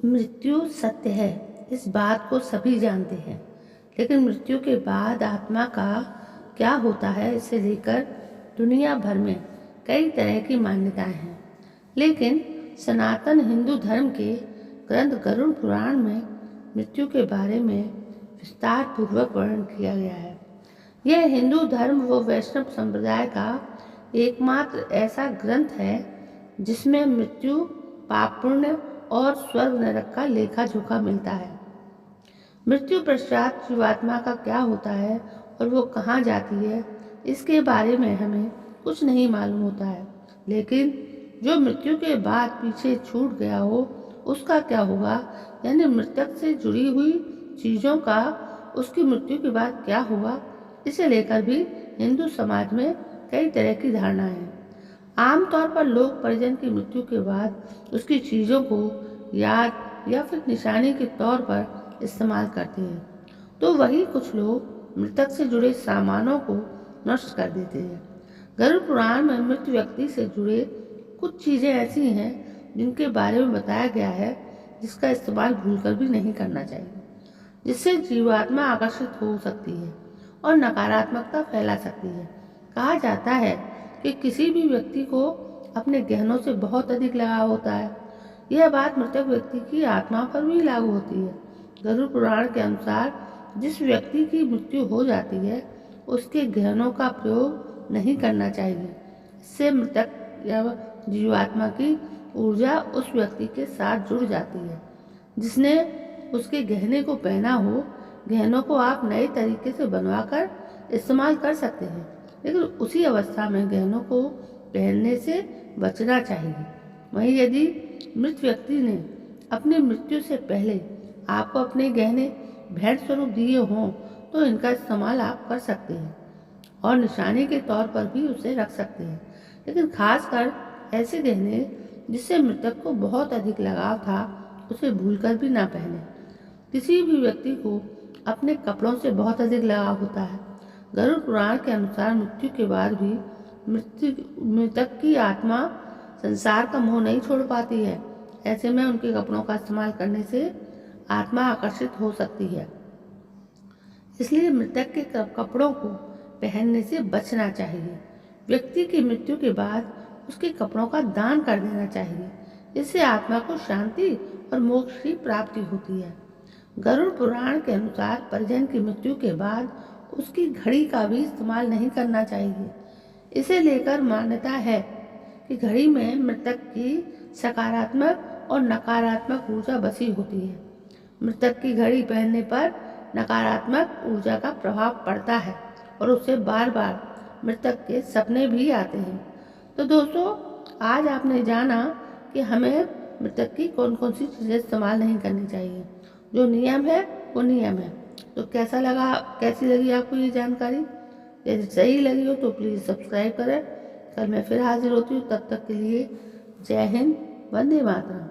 मृत्यु सत्य है, इस बात को सभी जानते हैं। लेकिन मृत्यु के बाद आत्मा का क्या होता है, इसे लेकर दुनिया भर में कई तरह की मान्यताएं हैं। लेकिन सनातन हिंदू धर्म के ग्रंथ गरुड़ पुराण में मृत्यु के बारे में विस्तार पूर्वक वर्णन किया गया है। यह हिंदू धर्म व वैष्णव संप्रदाय का एकमात्र ऐसा ग्रंथ है जिसमें मृत्यु, पाप पुण्य और स्वर्ग नरक का लेखा जोखा मिलता है। मृत्यु पश्चात जीवात्मा का क्या होता है और वो कहाँ जाती है, इसके बारे में हमें कुछ नहीं मालूम होता है। लेकिन जो मृत्यु के बाद पीछे छूट गया हो उसका क्या होगा, यानी मृतक से जुड़ी हुई चीज़ों का उसकी मृत्यु के बाद क्या होगा, इसे लेकर भी हिंदू समाज में कई तरह की धारणाएं हैं। आमतौर पर लोग परिजन की मृत्यु के बाद उसकी चीज़ों को याद या फिर निशानी के तौर पर इस्तेमाल करते हैं, तो वही कुछ लोग मृतक से जुड़े सामानों को नष्ट कर देते हैं। गरुड़ पुराण में मृत व्यक्ति से जुड़े कुछ चीज़ें ऐसी हैं जिनके बारे में बताया गया है जिसका इस्तेमाल भूलकर भी नहीं करना चाहिए, जिससे जीवात्मा आकर्षित हो सकती है और नकारात्मकता फैला सकती है। कहा जाता है कि किसी भी व्यक्ति को अपने गहनों से बहुत अधिक लगाव होता है। यह बात मृतक व्यक्ति की आत्मा पर भी लागू होती है। गरुड़ पुराण के अनुसार जिस व्यक्ति की मृत्यु हो जाती है उसके गहनों का प्रयोग नहीं करना चाहिए। इससे मृतक या जीवात्मा की ऊर्जा उस व्यक्ति के साथ जुड़ जाती है जिसने उसके गहने को पहना हो। गहनों को आप नए तरीके से बनवाकर इस्तेमाल कर सकते हैं, लेकिन उसी अवस्था में गहनों को पहनने से बचना चाहिए। वहीं यदि मृत व्यक्ति ने अपनी मृत्यु से पहले आपको अपने गहने भेंट स्वरूप दिए हों तो इनका इस्तेमाल आप कर सकते हैं और निशानी के तौर पर भी उसे रख सकते हैं। लेकिन खासकर ऐसे गहने जिससे मृतक को बहुत अधिक लगाव था उसे भूलकर भी ना पहने। किसी भी व्यक्ति को अपने कपड़ों से बहुत अधिक लगाव होता है। गरुड़ पुराण के अनुसार मृत्यु के बाद भी मृतक की आत्मा संसार का मोह नहीं छोड़ पाती है। ऐसे में उनके कपड़ों का इस्तेमाल करने से आत्मा आकर्षित हो सकती है। इसलिए मृतक के कपड़ों को पहनने से बचना चाहिए। व्यक्ति की मृत्यु के बाद उसके कपड़ों का दान कर देना चाहिए। इससे आत्मा को शांति और मोक्ष की प्राप्ति होती है। गरुड़ पुराण के अनुसार परिजन की मृत्यु के बाद उसकी घड़ी का भी इस्तेमाल नहीं करना चाहिए। इसे लेकर मान्यता है कि घड़ी में मृतक की सकारात्मक और नकारात्मक ऊर्जा बसी होती है। मृतक की घड़ी पहनने पर नकारात्मक ऊर्जा का प्रभाव पड़ता है और उससे बार बार मृतक के सपने भी आते हैं। तो दोस्तों, आज आपने जाना कि हमें मृतक की कौन कौन सी चीज़ें इस्तेमाल नहीं करनी चाहिए। जो नियम है वो नियम है। तो कैसी लगी आपको ये जानकारी? यदि सही लगी हो तो प्लीज़ सब्सक्राइब करें। कल मैं फिर हाजिर होती हूँ, तब तक के लिए जय हिंद, वंदे मातरम।